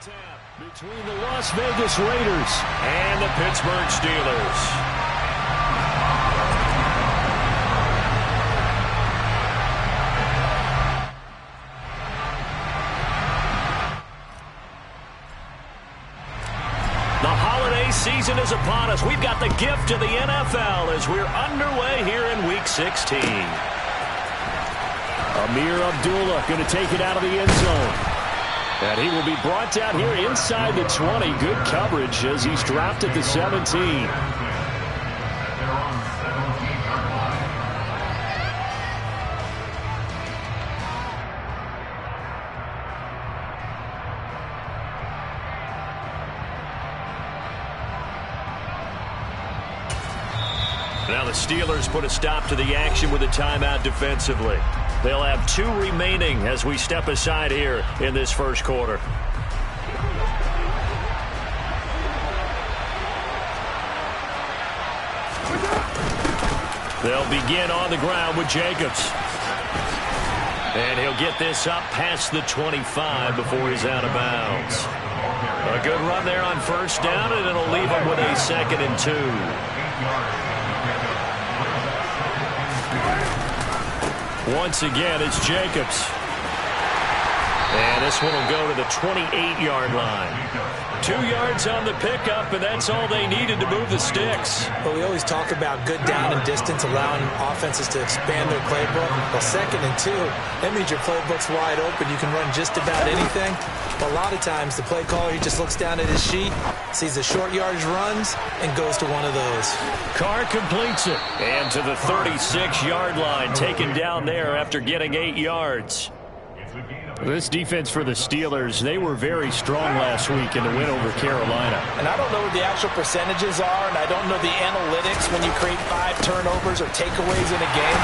tap between the Las Vegas Raiders and the Pittsburgh Steelers. The holiday season is upon us. We've got the gift of the NFL as we're underway here in Week 16. Amir Abdullah going to take it out of the end zone. And he will be brought down here inside the 20. Good coverage as he's dropped at the 17. Now the Steelers put a stop to the action with a timeout defensively. They'll have 2 remaining as we step aside here in this first quarter. They'll begin on the ground with Jacobs. And he'll get this up past the 25 before he's out of bounds. A good run there on first down, and it'll leave him with a 2nd and 2. Once again, it's Jacobs. And this one will go to the 28-yard line. 2 yards on the pickup, and that's all they needed to move the sticks. Well, we always talk about good down and distance, allowing offenses to expand their playbook. Well, 2nd and 2, that means your playbook's wide open. You can run just about anything. But a lot of times, the play caller, he just looks down at his sheet, sees the short yardage runs, and goes to one of those. Carr completes it. And to the 36-yard line, taken down there after getting 8 yards. This defense for the Steelers, they were very strong last week in the win over Carolina. And I don't know what the actual percentages are, and I don't know the analytics when you create 5 turnovers or takeaways in a game.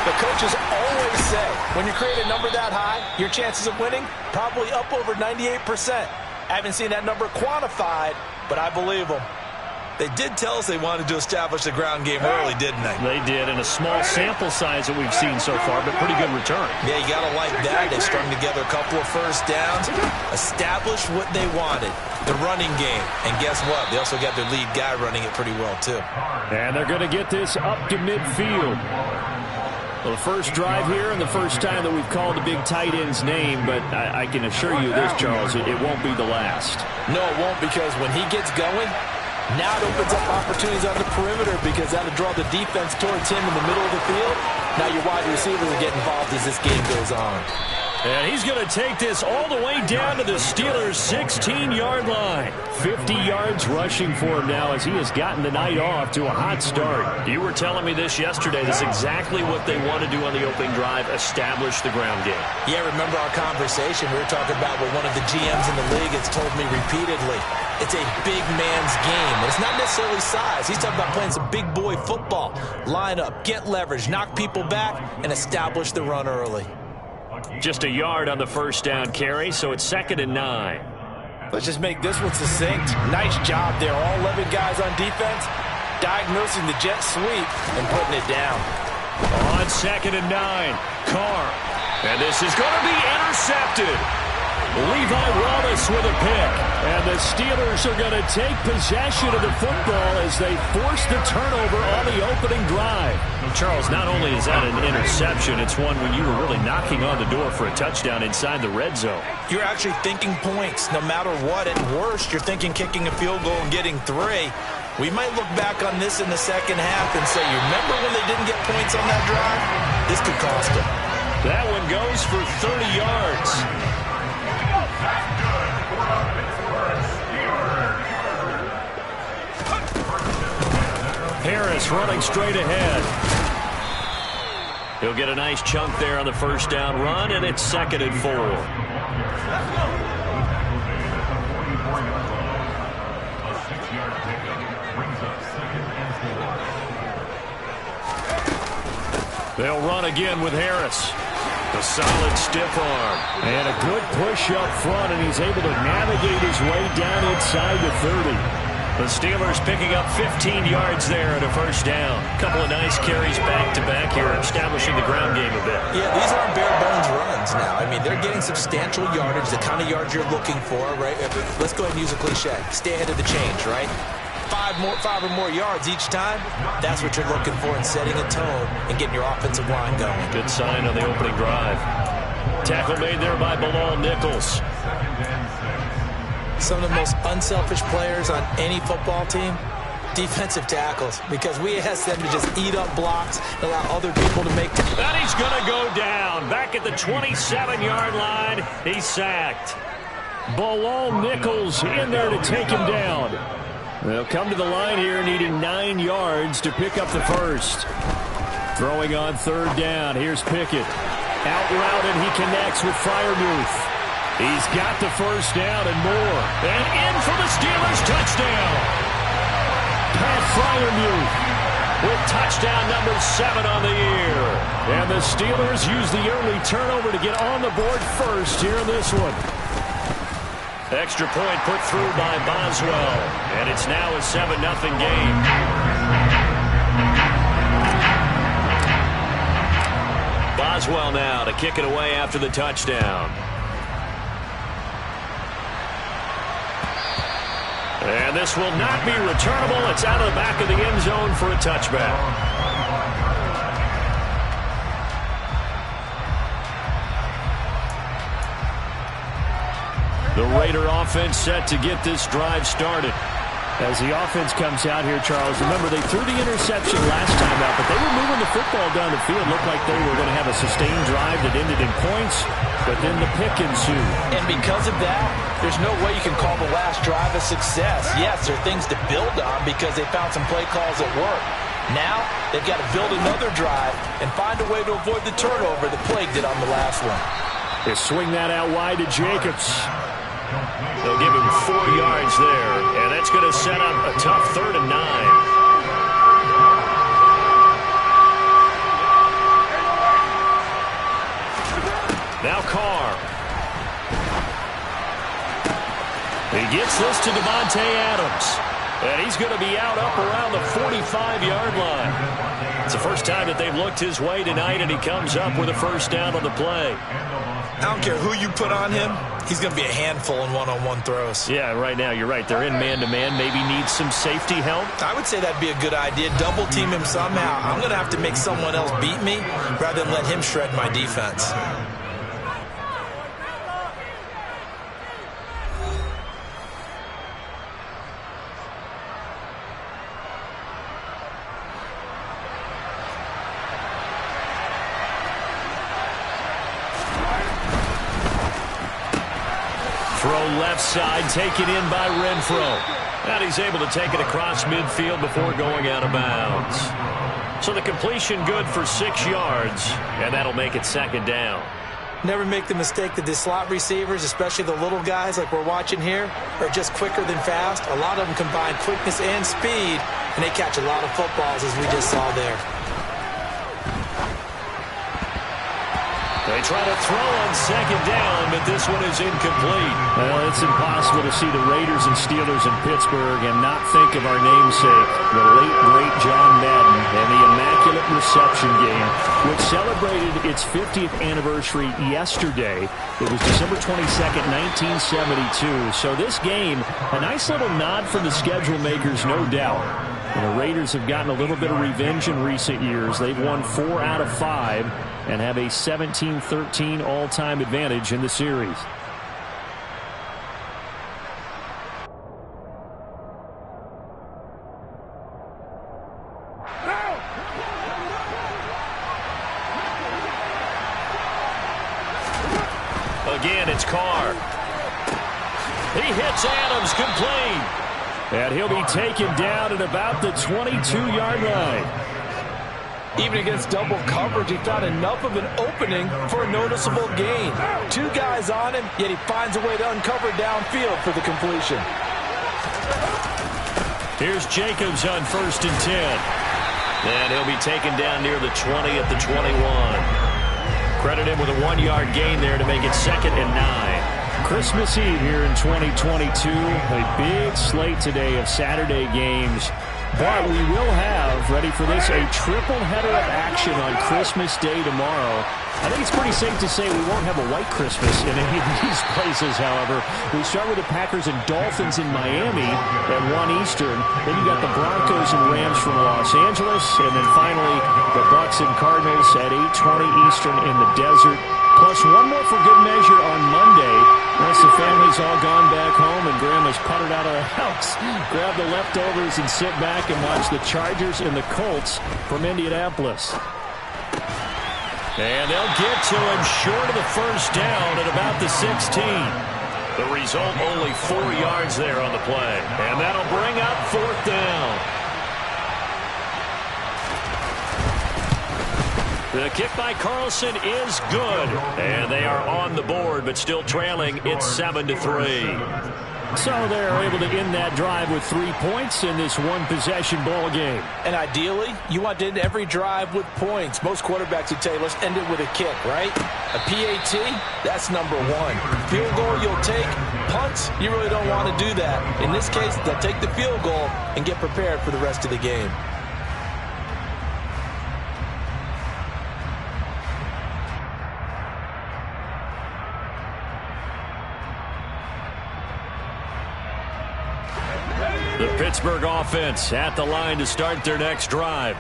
The coaches always say, when you create a number that high, your chances of winning probably up over 98%. I haven't seen that number quantified, but I believe them. They did tell us they wanted to establish the ground game early, didn't they? They did, in a small sample size that we've seen so far, but pretty good return. Yeah, you got to like that. They strung together a couple of first downs, established what they wanted, the running game. And guess what? They also got their lead guy running it pretty well, too. And they're going to get this up to midfield. Well, the first drive here and the first time that we've called the big tight end's name, but I can assure you this, Charles, it won't be the last. No, it won't, because when he gets going, now it opens up opportunities on the perimeter because that'll draw the defense towards him in the middle of the field. Now your wide receivers will get involved as this game goes on. And he's going to take this all the way down to the Steelers' 16-yard line. 50 yards rushing for him now as he has gotten the night off to a hot start. You were telling me this yesterday. This is exactly what they want to do on the opening drive, establish the ground game. Yeah, remember our conversation? We were talking about what one of the GMs in the league has told me repeatedly. It's a big man's game. And it's not necessarily size. He's talking about playing some big boy football. Line up, get leverage, knock people back, and establish the run early. Just a yard on the first down carry, so it's 2nd and 9. Let's just make this one succinct. Nice job there. All 11 guys on defense diagnosing the jet sweep and putting it down. On 2nd and 9, Carr. And this is going to be intercepted. Levi Wallace with a pick. And the Steelers are going to take possession of the football as they force the turnover on the opening drive. Charles, not only is that an interception, it's one when you were really knocking on the door for a touchdown inside the red zone. You're actually thinking points no matter what. At worst, you're thinking kicking a field goal and getting 3. We might look back on this in the second half and say, you remember when they didn't get points on that drive? This could cost them. That one goes for 30 yards. Harris running straight ahead. He'll get a nice chunk there on the first down run, and it's 2nd and 4. They'll run again with Harris. A solid stiff arm. And a good push up front, and he's able to navigate his way down inside the 30. The Steelers picking up 15 yards there at a first down. A couple of nice carries back-to-back here, establishing the ground game a bit. Yeah, these aren't bare-bones runs now. I mean, they're getting substantial yardage, the kind of yards you're looking for, right? Let's go ahead and use a cliche. Stay ahead of the change, right? Five or more yards each time, that's what you're looking for in setting a tone and getting your offensive line going. Good sign on the opening drive. Tackle made there by Bilal Nichols. Some of the most unselfish players on any football team, defensive tackles, because we ask them to just eat up blocks and allow other people to make. And he's going to go down. Back at the 27-yard line, he's sacked. Bilal Nichols in there to take him down. They'll come to the line here needing 9 yards to pick up the first. Throwing on third down. Here's Pickett. Out route, and he connects with Freiermuth. He's got the first down and more. And in for the Steelers touchdown. Pat Freiermuth with touchdown number 7 on the year. And the Steelers use the early turnover to get on the board first here in this one. Extra point put through by Boswell. And it's now a 7-0 game. Boswell now to kick it away after the touchdown. And this will not be returnable. It's out of the back of the end zone for a touchback. The Raider offense set to get this drive started. As the offense comes out here, Charles, remember they threw the interception last time out, but they were moving the football down the field. Looked like they were going to have a sustained drive that ended in points, but then the pick ensued. And because of that, there's no way you can call the last drive a success. Yes, there are things to build on because they found some play calls that work. Now, they've got to build another drive and find a way to avoid the turnover that plagued it on the last one. They swing that out wide to Jacobs. They'll give him 4 yards there, and that's going to set up a tough 3rd and 9. Now Carr. He gets this to Davante Adams. And he's going to be out up around the 45-yard line. It's the first time that they've looked his way tonight, and he comes up with a first down on the play. I don't care who you put on him. He's going to be a handful in one-on-one throws. Yeah, right now, you're right. They're in man-to-man. Maybe needs some safety help. I would say that'd be a good idea. Double team him somehow. I'm going to have to make someone else beat me rather than let him shred my defense. Throw left side, taken in by Renfro. And he's able to take it across midfield before going out of bounds. So the completion good for 6 yards, and that'll make it 2nd down. Never make the mistake that the slot receivers, especially the little guys like we're watching here, are just quicker than fast. A lot of them combine quickness and speed, and they catch a lot of footballs, as we just saw there. They try to throw on 2nd down, but this one is incomplete. Well, it's impossible to see the Raiders and Steelers in Pittsburgh and not think of our namesake, the late, great John Madden, and the Immaculate Reception game, which celebrated its 50th anniversary yesterday. It was December 22nd, 1972. So this game, a nice little nod from the schedule makers, no doubt. And the Raiders have gotten a little bit of revenge in recent years. They've won 4 out of 5 and have a 17-13 all-time advantage in the series. Again, it's Carr. He hits Adams complete. And he'll be taken down at about the 22-yard line. Even against double coverage, he found enough of an opening for a noticeable gain. 2 guys on him, yet he finds a way to uncover downfield for the completion. Here's Jacobs on 1st and 10. And he'll be taken down near the 20 at the 21. Credit him with a 1-yard gain there to make it 2nd and 9. Christmas Eve here in 2022. A big slate today of Saturday games. But we will have, ready for this, a triple header of action on Christmas Day tomorrow. I think it's pretty safe to say we won't have a white Christmas in any of these places, however. We start with the Packers and Dolphins in Miami at 1 Eastern. Then you got the Broncos and Rams from Los Angeles. And then finally, the Bucs and Cardinals at 8:20 Eastern in the desert. Plus one more for good measure on Monday. Once the family's all gone back home and Grandma's puttered out of the house, grab the leftovers and sit back and watch the Chargers and the Colts from Indianapolis. And they'll get to him short of the first down at about the 16. The result, only 4 yards there on the play. And that'll bring up 4th down. The kick by Carlson is good. And they are on the board, but still trailing. It's 7-3. So they're able to end that drive with 3 points in this one-possession ball game. And ideally, you want to end every drive with points. Most quarterbacks would tell you, let's end it with a kick, right? A PAT, that's number 1. Field goal you'll take. Punts, you really don't want to do that. In this case, they'll take the field goal and get prepared for the rest of the game. The Pittsburgh offense at the line to start their next drive.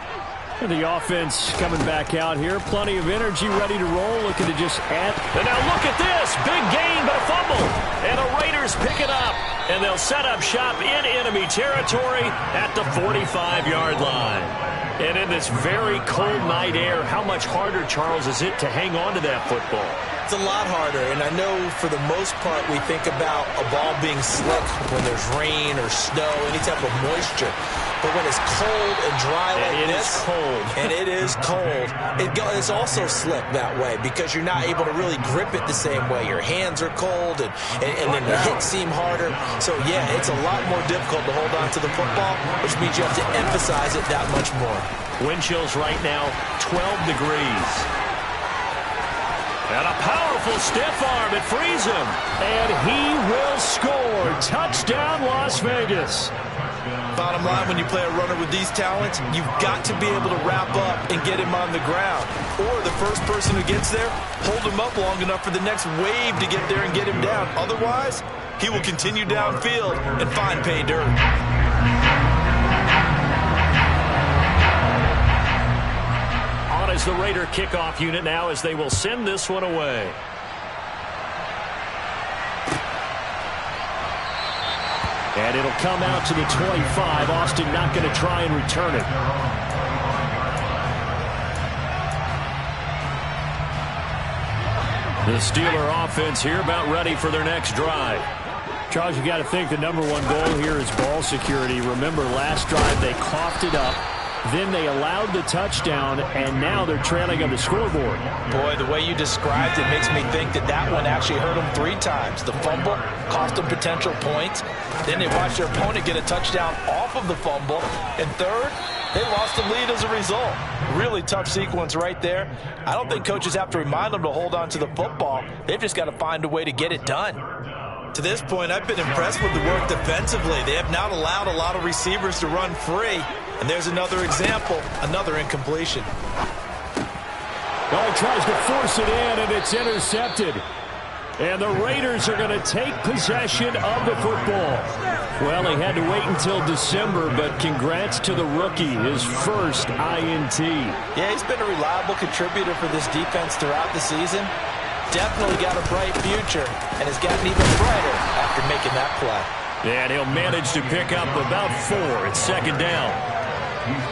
And the offense coming back out here. Plenty of energy, ready to roll, looking to just add. And now look at this. Big gain, but a fumble. And the Raiders pick it up. And they'll set up shop in enemy territory at the 45-yard line. And in this very cold night air, how much harder, Charles, is it to hang on to that football? It's a lot harder, and I know for the most part we think about a ball being slick when there's rain or snow, any type of moisture. But when it's cold and dry like this, and it is cold, it's also slick that way because you're not able to really grip it the same way. Your hands are cold, and then the hits seem harder. So, yeah, it's a lot more difficult to hold on to the football, which means you have to emphasize it that much more. Wind chills right now, 12 degrees. And a powerful stiff arm. It frees him. And he will score. Touchdown, Las Vegas. Bottom line, when you play a runner with these talents, you've got to be able to wrap up and get him on the ground. Or the first person who gets there, hold him up long enough for the next wave to get there and get him down. Otherwise, he will continue downfield and find pay dirt. Is the Raider kickoff unit now as they will send this one away. And it'll come out to the 25. Austin not going to try and return it. The Steeler offense here about ready for their next drive. Charles, you got to think the number 1 goal here is ball security. Remember, last drive they coughed it up. Then they allowed the touchdown, and now they're trailing on the scoreboard. Boy, the way you described it makes me think that one actually hurt them 3 times. The fumble cost them potential points. Then they watched their opponent get a touchdown off of the fumble. And third, they lost the lead as a result. Really tough sequence right there. I don't think coaches have to remind them to hold on to the football. They've just got to find a way to get it done. To this point, I've been impressed with the work defensively. They have not allowed a lot of receivers to run free. And there's another example, another incompletion. Oh, tries to force it in, and it's intercepted. And the Raiders are going to take possession of the football. Well, he had to wait until December, but congrats to the rookie, his first INT. Yeah, he's been a reliable contributor for this defense throughout the season. Definitely got a bright future, and has gotten even brighter after making that play. And he'll manage to pick up about 4. It's 2nd down.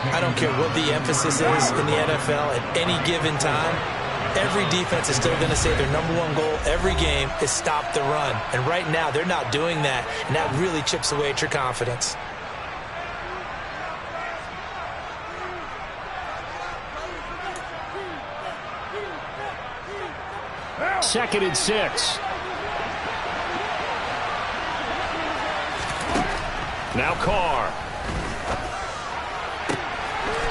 I don't care what the emphasis is in the NFL at any given time. Every defense is still going to say their number 1 goal every game is stop the run. And right now, they're not doing that, and that really chips away at your confidence. Second and 6. Now Carr.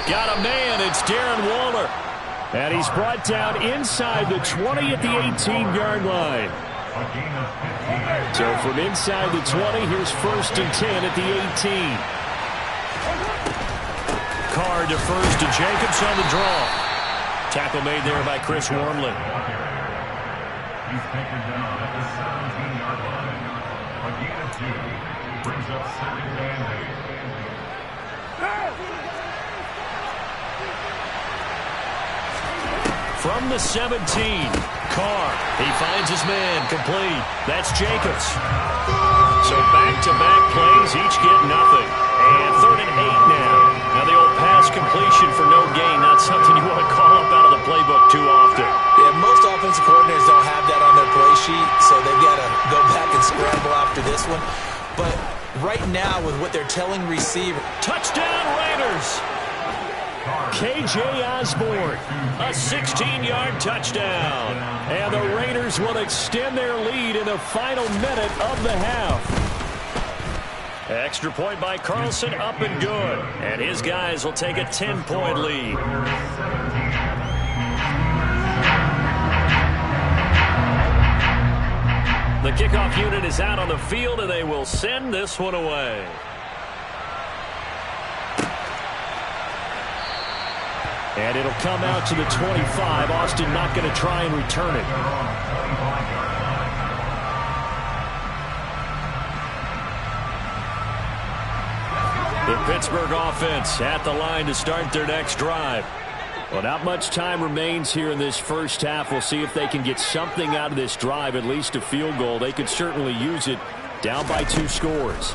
Got a man. It's Darren Waller. And he's brought down inside the 20 at the 18-yard line. So from inside the 20, here's 1st and 10 at the 18. Carr defers to Jacobs on the draw. Tackle made there by Chris Wormley. He's taken down at the 17-yard line. A gain of 2 brings up 2nd and 8. From the 17, Carr. He finds his man, complete. That's Jacobs. So back-to-back plays, each get nothing. And 3rd and 8 now. Now the old pass completion for no gain, not something you want to call up out of the playbook too often. Yeah, most offensive coordinators don't have that on their play sheet, so they've got to go back and scramble after this one. But right now, with what they're telling receiver... Touchdown Raiders! K.J. Osborne, a 16-yard touchdown. And the Raiders will extend their lead in the final minute of the half. Extra point by Carlson, up and good. And his guys will take a 10-point lead. The kickoff unit is out on the field, and they will send this one away. And it'll come out to the 25. Austin not going to try and return it. The Pittsburgh offense at the line to start their next drive. Well, not much time remains here in this first half. We'll see if they can get something out of this drive, at least a field goal. They could certainly use it, down by 2 scores.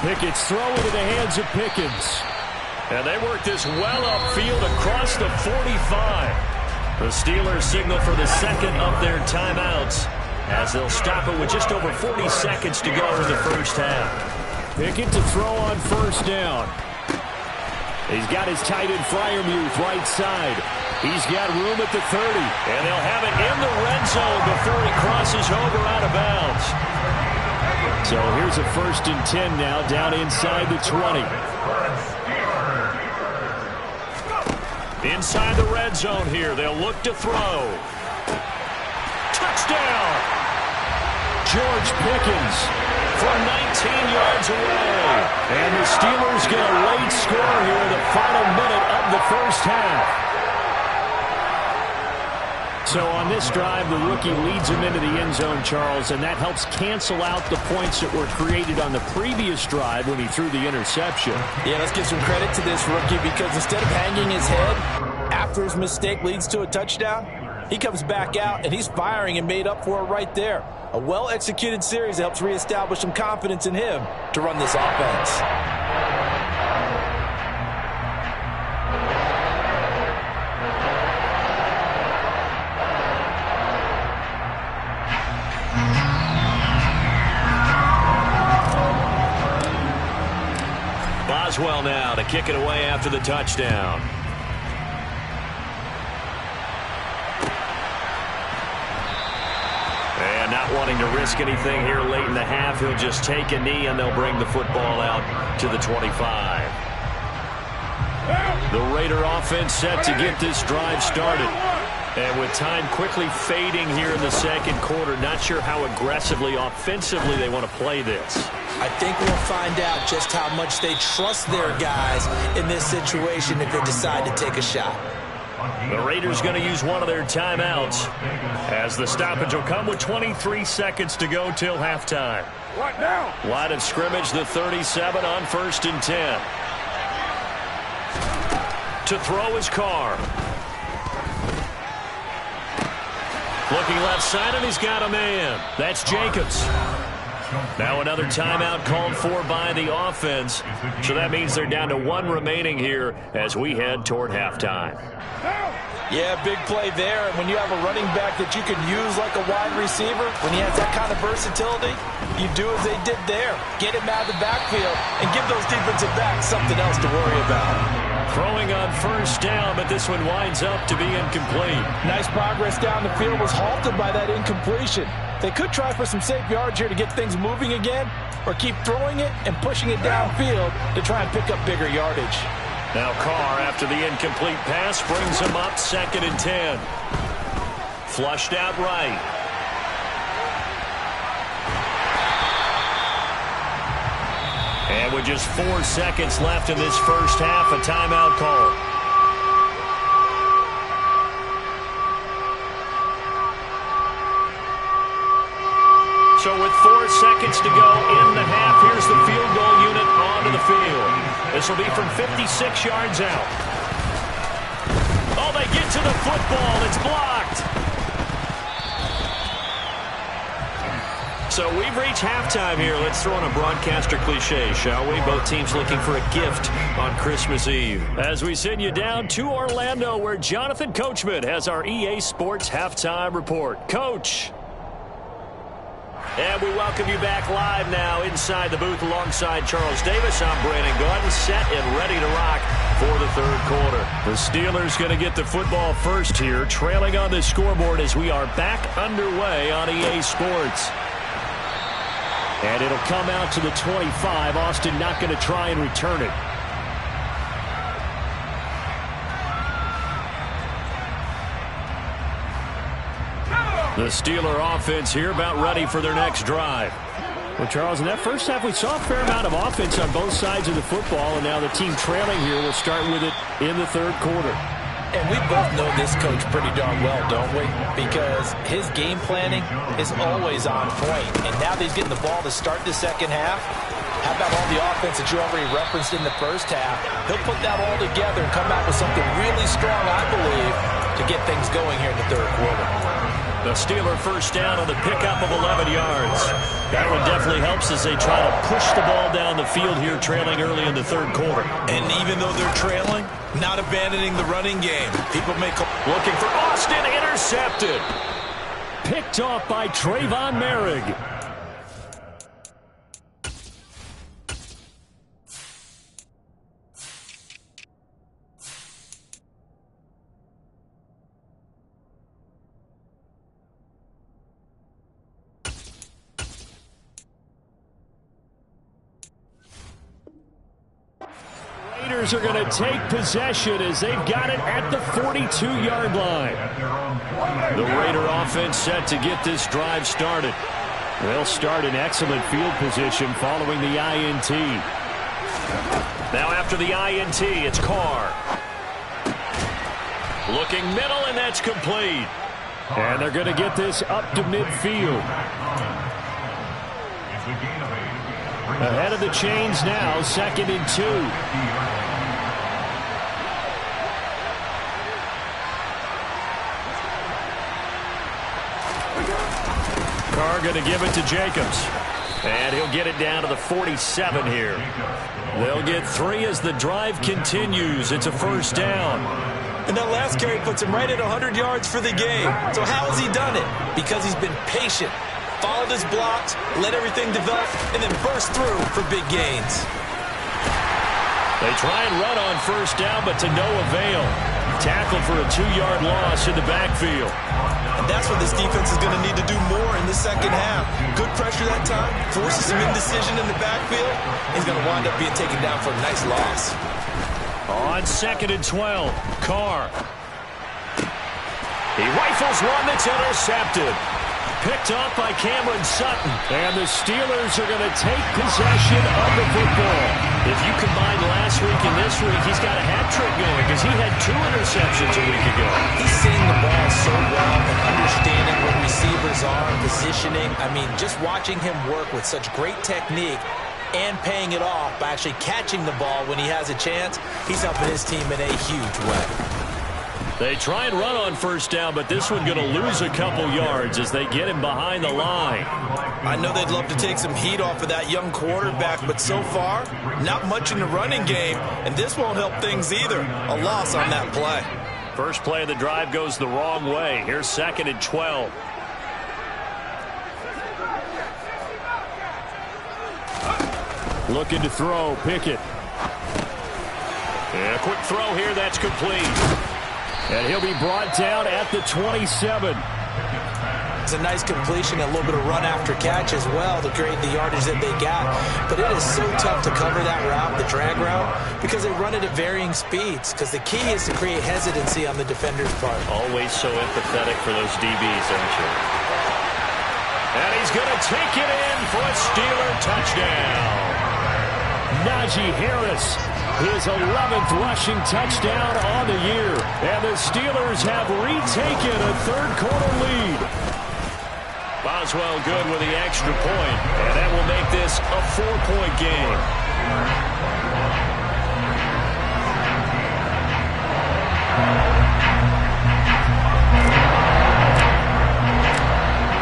Pickett's throw into the hands of Pickens. And they work this well upfield across the 45. The Steelers signal for the second of their timeouts as they'll stop it with just over 40 seconds to go in the first half. Pickett to throw on 1st down. He's got his tight end Freiermuth right side. He's got room at the 30. And they'll have it in the red zone before he crosses over out of bounds. So here's a 1st and 10 now down inside the 20. Inside the red zone here. They'll look to throw. Touchdown! George Pickens from 19 yards away. And the Steelers get a late score here in the final minute of the first half. So on this drive, the rookie leads him into the end zone, Charles, and that helps cancel out the points that were created on the previous drive when he threw the interception. Yeah, let's give some credit to this rookie because instead of hanging his head after his mistake leads to a touchdown, he comes back out and he's firing and made up for it right there. A well-executed series helps reestablish some confidence in him to run this offense. Boswell now to kick it away after the touchdown. And not wanting to risk anything here late in the half, he'll just take a knee and they'll bring the football out to the 25. The Raider offense set to get this drive started. And with time quickly fading here in the second quarter, not sure how aggressively, offensively they want to play this. I think we'll find out just how much they trust their guys in this situation if they decide to take a shot. The Raiders going to use one of their timeouts as the stoppage will come with 23 seconds to go till halftime. What now? Line of scrimmage, the 37 on 1st and 10. To throw is Carr. Looking left side, and he's got a man. That's Jacobs. Now another timeout called for by the offense. So that means they're down to 1 remaining here as we head toward halftime. Yeah, big play there. And when you have a running back that you can use like a wide receiver, when he has that kind of versatility, you do as they did there. Get him out of the backfield and give those defensive backs something else to worry about. Throwing on 1st down, but this one winds up to be incomplete. Nice progress down the field was halted by that incompletion. They could try for some safe yards here to get things moving again, or keep throwing it and pushing it downfield to try and pick up bigger yardage. Now Carr, after the incomplete pass, brings him up 2nd and 10. Flushed out right. And with just 4 seconds left in this first half, a timeout call. So with 4 seconds to go in the half, here's the field goal unit onto the field. This will be from 56 yards out. Oh, they get to the football. It's blocked. So we've reached halftime here. Let's throw in a broadcaster cliche, shall we? Both teams looking for a gift on Christmas Eve. As we send you down to Orlando, where Jonathan Coachman has our EA Sports Halftime Report. Coach. And we welcome you back live now inside the booth alongside Charles Davis. I'm Brandon Gaudin, set and ready to rock for the third quarter. The Steelers going to get the football first here, trailing on the scoreboard as we are back underway on EA Sports. And it'll come out to the 25. Austin not going to try and return it. The Steeler offense here about ready for their next drive. Well, Charles, in that first half, we saw a fair amount of offense on both sides of the football, and now the team trailing here will start with it in the third quarter. And we both know this coach pretty darn well, don't we? Because his game planning is always on point. And now that he's getting the ball to start the second half, how about all the offense that you already referenced in the first half? He'll put that all together and come out with something really strong, I believe, to get things going here in the third quarter. The Steeler first down on the pickup of 11 yards. That one definitely helps as they try to push the ball down the field here, trailing early in the third quarter. And even though they're trailing, not abandoning the running game. People make looking for Austin, intercepted. Picked off by Trayvon Merrick. Are going to take possession as they've got it at the 42-yard line. The Raider offense set to get this drive started. They'll start in excellent field position following the INT. Now after the INT, it's Carr. Looking middle, and that's complete. And they're going to get this up to midfield. Ahead of the chains now, 2nd and 2. Carr going to give it to Jacobs. And he'll get it down to the 47 here. They'll get 3 as the drive continues. It's a first down. And that last carry puts him right at 100 yards for the game. So how has he done it? Because he's been patient, followed his blocks, let everything develop, and then burst through for big gains. They try and run on first down, but to no avail. Tackled for a 2-yard loss in the backfield. And that's what this defense is going to need to do more in the second half. Good pressure that time, forces some indecision in the backfield. He's going to wind up being taken down for a nice loss. On 2nd and 12, Carr. He rifles one that's intercepted. Picked off by Cameron Sutton. And the Steelers are going to take possession of the football. If you combine last week and this week, he's got a hat trick going because he had 2 interceptions a week ago. He's seeing the ball so well and understanding what receivers are, positioning. I mean, just watching him work with such great technique and paying it off by actually catching the ball when he has a chance, he's helping his team in a huge way. They try and run on first down, but this one going to lose a couple yards as they get him behind the line. I know they'd love to take some heat off of that young quarterback, but so far, not much in the running game, and this won't help things either. A loss on that play. First play of the drive goes the wrong way. Here's 2nd and 12. Looking to throw, Pickett. And a quick throw here, that's complete. And he'll be brought down at the 27. It's a nice completion, a little bit of run after catch as well to create the yardage that they got. But it is so tough to cover that route, the drag route, because they run it at varying speeds. Because the key is to create hesitancy on the defender's part. Always so empathetic for those DBs, aren't you? And he's going to take it in for a Steeler touchdown. Najee Harris, his 11th rushing touchdown on the year. And the Steelers have retaken a third-quarter lead. Boswell good with the extra point, and that will make this a 4-point game.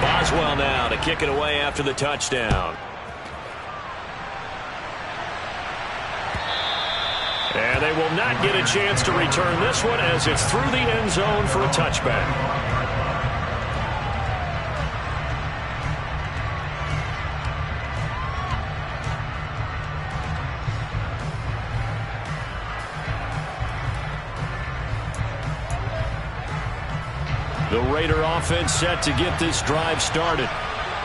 Boswell now to kick it away after the touchdown. And they will not get a chance to return this one as it's through the end zone for a touchback. The Raider offense set to get this drive started.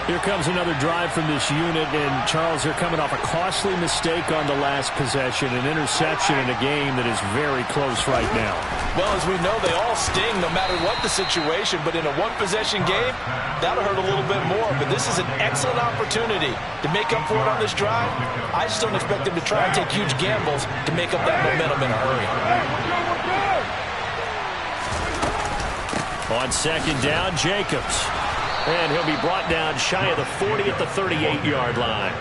Here comes another drive from this unit, and Charles, they're coming off a costly mistake on the last possession, an interception in a game that is very close right now. Well, as we know, they all sting no matter what the situation, but in a one-possession game, that'll hurt a little bit more. But this is an excellent opportunity to make up for it on this drive. I just don't expect them to try and take huge gambles to make up that momentum in a hurry. On second down, Jacobs. And he'll be brought down shy of the 40 at the 38-yard line.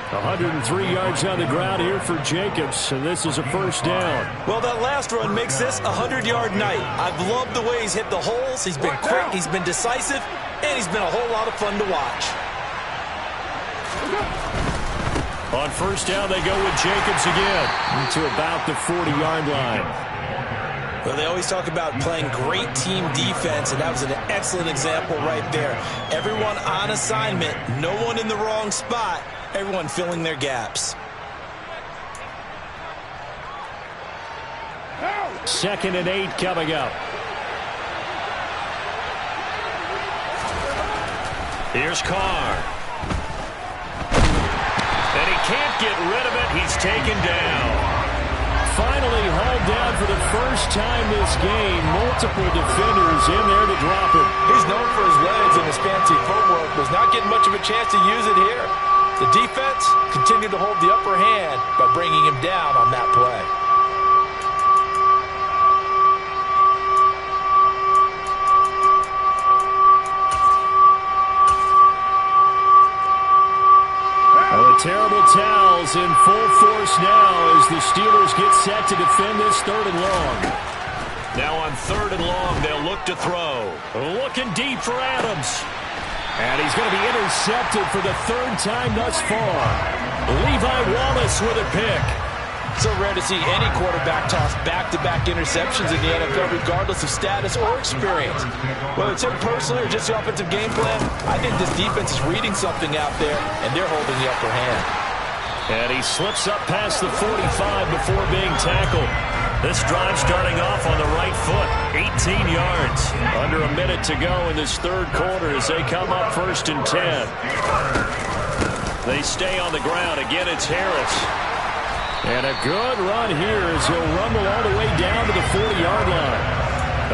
103 yards on the ground here for Jacobs, and this is a first down. Well, that last run makes this a 100-yard night. I've loved the way he's hit the holes. He's been quick, he's been decisive, and he's been a whole lot of fun to watch. On first down, they go with Jacobs again to about the 40-yard line. Well, they always talk about playing great team defense, and that was an excellent example right there. Everyone on assignment, no one in the wrong spot, everyone filling their gaps. Second and 8 coming up. Here's Carr. And he can't get rid of it. He's taken down. Finally hauled down for the first time this game. Multiple defenders in there to drop him. He's known for his legs and his fancy footwork. Was not getting much of a chance to use it here. The defense continued to hold the upper hand by bringing him down on that play. Terrible towels in full force now as the Steelers get set to defend this third and long. Now on third and long, they'll look to throw. Looking deep for Adams. And he's going to be intercepted for the third time thus far. Levi Wallace with a pick. So rare to see any quarterback toss back-to-back interceptions in the NFL, regardless of status or experience. Whether it's him personally or just the offensive game plan, I think this defense is reading something out there, and they're holding the upper hand. And he slips up past the 45 before being tackled. This drive starting off on the right foot, 18 yards. Under a minute to go in this third quarter as they come up first and 10. They stay on the ground. Again, it's Harris. And a good run here as he'll rumble all the way down to the 40-yard line.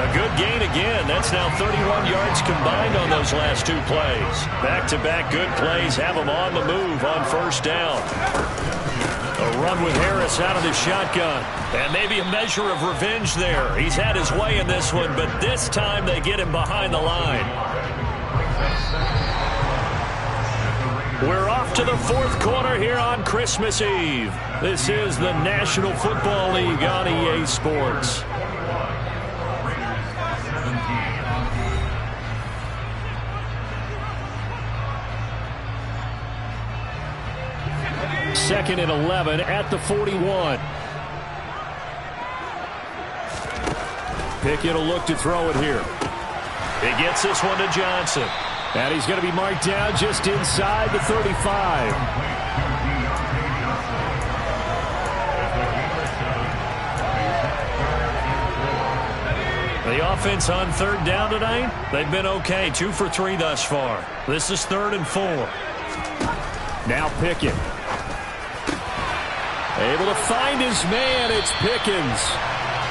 A good gain again. That's now 31 yards combined on those last two plays. Back-to-back good plays have them on the move on first down. A run with Harris out of the shotgun. And maybe a measure of revenge there. He's had his way in this one, but this time they get him behind the line. We're off to the fourth quarter here on Christmas Eve. This is the National Football League on EA Sports. Second and 11 at the 41. Pickett will look to throw it here. He gets this one to Johnson. And he's going to be marked down just inside the 35. The offense on third down tonight, they've been okay. 2 for 3 thus far. This is 3rd and 4. Now Pickett. Able to find his man. It's Pickens.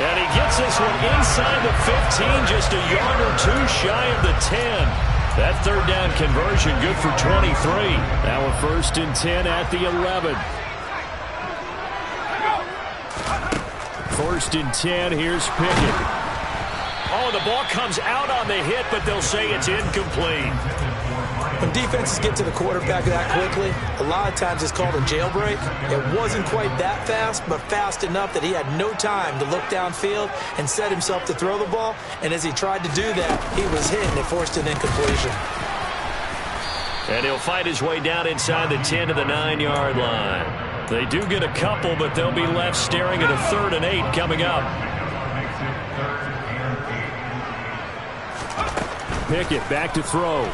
And he gets this one inside the 15, just a yard or 2 shy of the 10. That third down conversion good for 23. Now a 1st and 10 at the 11. 1st and 10. Here's Pickett. Oh, the ball comes out on the hit, but they'll say it's incomplete. When defenses get to the quarterback that quickly, a lot of times it's called a jailbreak. It wasn't quite that fast, but fast enough that he had no time to look downfield and set himself to throw the ball. And as he tried to do that, he was hit and it forced an incompletion. And he'll fight his way down inside the 10 to the 9-yard line. They do get a couple, but they'll be left staring at a 3rd and 8 coming up. Pickett back to throw.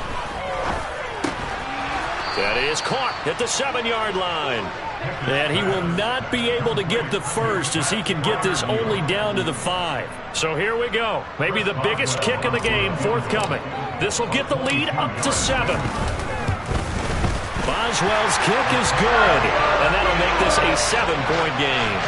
That is caught at the 7-yard line. And he will not be able to get the first as he can get this only down to the 5. So here we go. Maybe the biggest kick of the game forthcoming. This will get the lead up to 7. Boswell's kick is good. And that'll make this a 7-point game.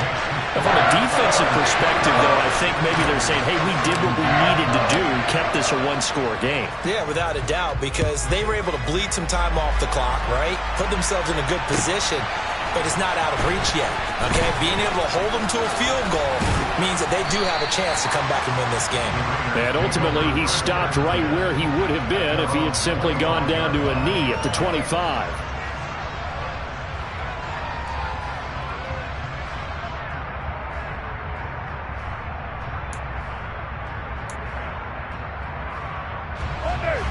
From a defensive perspective, though, I think maybe they're saying, hey, we did what we needed to do, kept this a 1-score game. Yeah, without a doubt, because they were able to bleed some time off the clock, right? Put themselves in a good position, but it's not out of reach yet, okay? Being able to hold them to a field goal means that they do have a chance to come back and win this game. And ultimately, he stopped right where he would have been if he had simply gone down to a knee at the 25.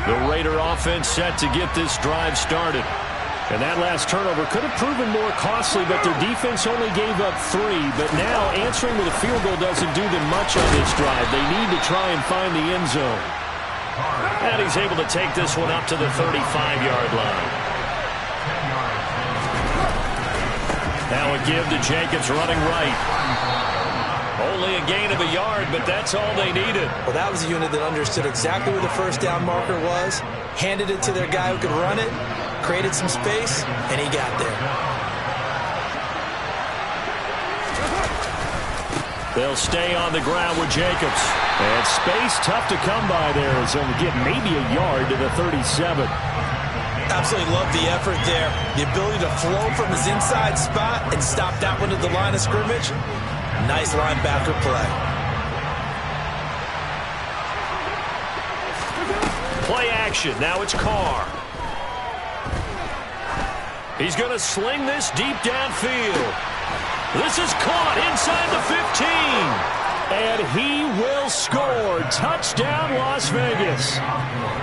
The Raider offense set to get this drive started. And that last turnover could have proven more costly, but their defense only gave up 3. But now answering with a field goal doesn't do them much on this drive. They need to try and find the end zone. And he's able to take this one up to the 35-yard line. Now a give to Jacobs running right. Only a gain of a yard, but that's all they needed. Well, that was a unit that understood exactly where the first down marker was, handed it to their guy who could run it, created some space, and he got there. They'll stay on the ground with Jacobs. And space tough to come by there as they'll get maybe a yard to the 37. Absolutely love the effort there. The ability to flow from his inside spot and stop that one at the line of scrimmage. Nice linebacker play. Play action. Now it's Carr. He's going to sling this deep downfield. This is caught inside the 15. And he will score. Touchdown, Las Vegas.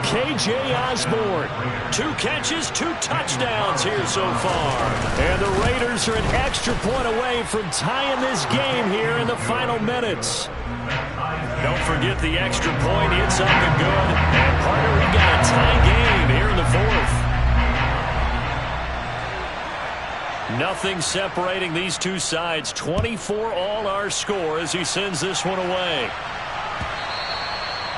KJ Osborne. 2 catches, 2 touchdowns here so far. And the Raiders are an extra point away from tying this game here in the final minutes. Don't forget the extra point. It's up and good. And partner, we got a tie game here in the 4th. Nothing separating these two sides. 24 all our score as he sends this one away.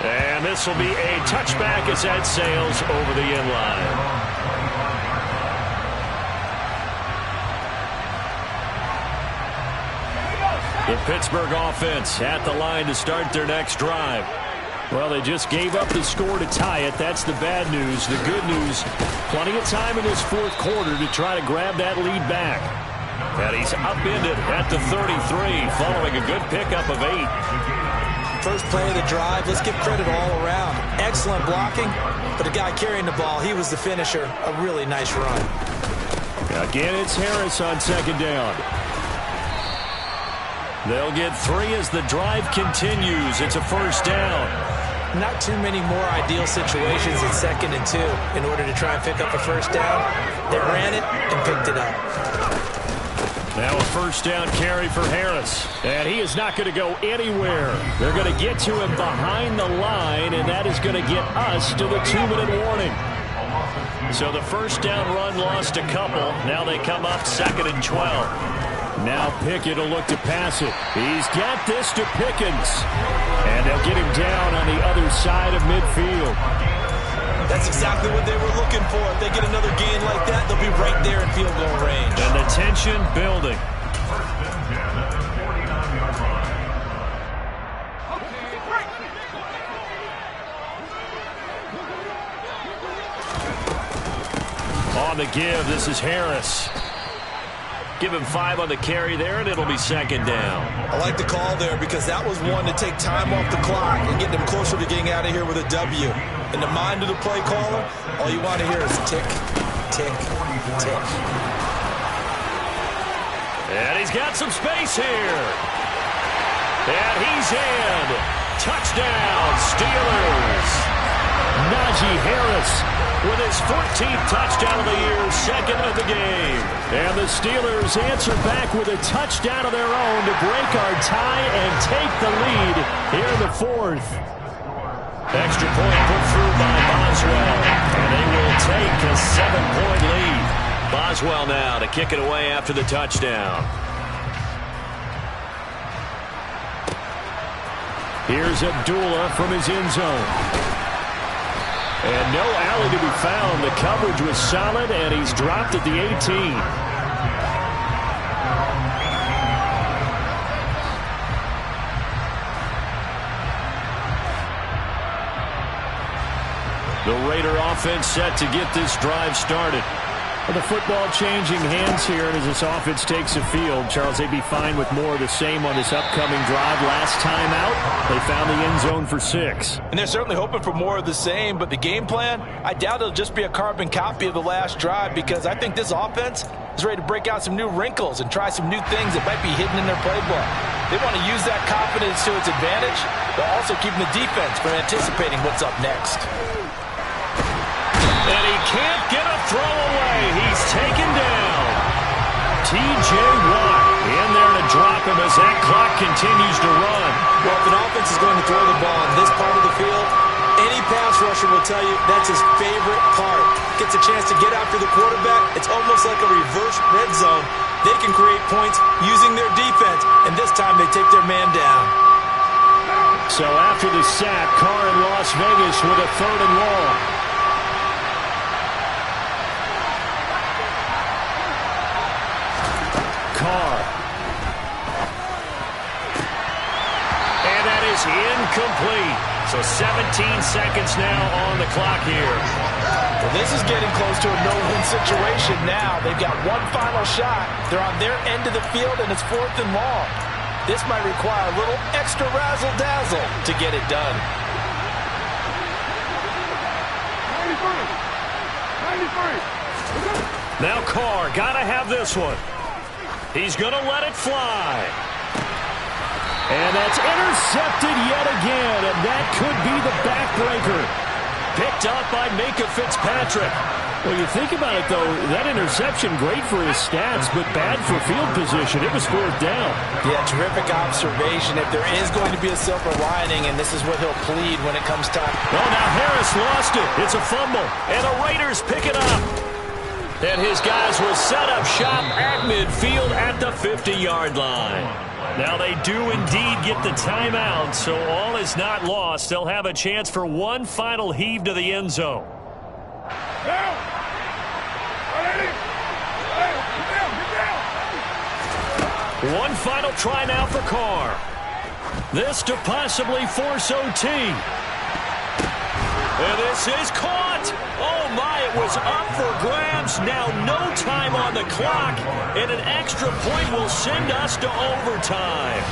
And this will be a touchback as that sails over the end line. The Pittsburgh offense at the line to start their next drive. Well, they just gave up the score to tie it. That's the bad news. The good news, plenty of time in this 4th quarter to try to grab that lead back. And he's upended at the 33 following a good pickup of 8. First play of the drive, let's give credit all around. Excellent blocking, but the guy carrying the ball, he was the finisher. A really nice run. Again, it's Harris on 2nd down. They'll get 3 as the drive continues. It's a first down. Not too many more ideal situations in 2nd and 2 in order to try and pick up a first down. They ran it and picked it up. Now a first down carry for Harris. And he is not going to go anywhere. They're going to get to him behind the line, and that is going to get us to the 2-minute warning. So the first down run lost a couple. Now they come up 2nd and 12. Now Pickett will look to pass it. He's got this to Pickens. And they'll get him down on the other side of midfield. That's exactly what they were looking for. If they get another gain like that, they'll be right there in field goal range. And the tension building. On the give, this is Harris. Give him 5 on the carry there, and it'll be second down. I like the call there because that was one to take time off the clock and get them closer to getting out of here with a W. In the mind of the play caller, all you want to hear is tick, tick, tick. And he's got some space here. And he's in. Touchdown, Steelers. Najee Harris with his 14th touchdown of the year, second of the game. And the Steelers answer back with a touchdown of their own to break our tie and take the lead here in the fourth. Extra point put through by Boswell. And they will take a 7-point lead. Boswell now to kick it away after the touchdown. Here's Abdullah from his end zone. And no alley to be found. The coverage was solid, and he's dropped at the 18. The Raider offense set to get this drive started. Well, the football changing hands here, and as this offense takes the field, Charles, they'd be fine with more of the same on this upcoming drive. Last time out, they found the end zone for 6. And they're certainly hoping for more of the same, but the game plan, I doubt it'll just be a carbon copy of the last drive because I think this offense is ready to break out some new wrinkles and try some new things that might be hidden in their playbook. They want to use that confidence to its advantage, but also keeping the defense from anticipating what's up next. And he can't get a throw away. He's taken down. T.J. Watt in there to drop him as that clock continues to run. Well, if an offense is going to throw the ball in this part of the field, any pass rusher will tell you that's his favorite part. Gets a chance to get after the quarterback. It's almost like a reverse red zone. They can create points using their defense, and this time they take their man down. So after the sack, Carr in Las Vegas with a 3rd and long. Carr. And that is incomplete. So 17 seconds now on the clock here. Well, this is getting close to a no-win situation now. They've got one final shot. They're on their end of the field, and it's 4th and long. This might require a little extra razzle-dazzle to get it done. 93. Now Carr, gotta have this one. He's gonna let it fly. And that's intercepted yet again, and that could be the backbreaker. Picked up by Minkah Fitzpatrick. Well, you think about it, though, that interception, great for his stats, but bad for field position. It was 4th down. Yeah, terrific observation. If there is going to be a silver lining, and this is what he'll plead when it comes time. Well, now Harris lost it. It's a fumble, and the Raiders pick it up. And his guys will set up shop at midfield at the 50-yard line. Now they do indeed get the timeout, so all is not lost. They'll have a chance for one final heave to the end zone. One final try now for Carr. This to possibly force OT. And this is caught. Oh, my, it was up for grabs. Now no time on the clock, and an extra point will send us to overtime.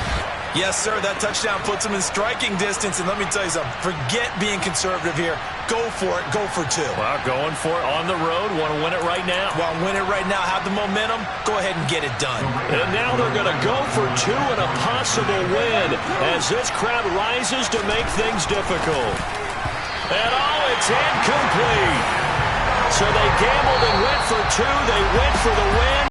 Yes, sir, that touchdown puts them in striking distance, and let me tell you something. Forget being conservative here. Go for it. Go for 2. Well, going for it on the road. Want to win it right now? Well, win it right now. Have the momentum. Go ahead and get it done. And now they're going to go for 2 and a possible win as this crowd rises to make things difficult. And it's incomplete. So they gambled and went for 2. They went for the win.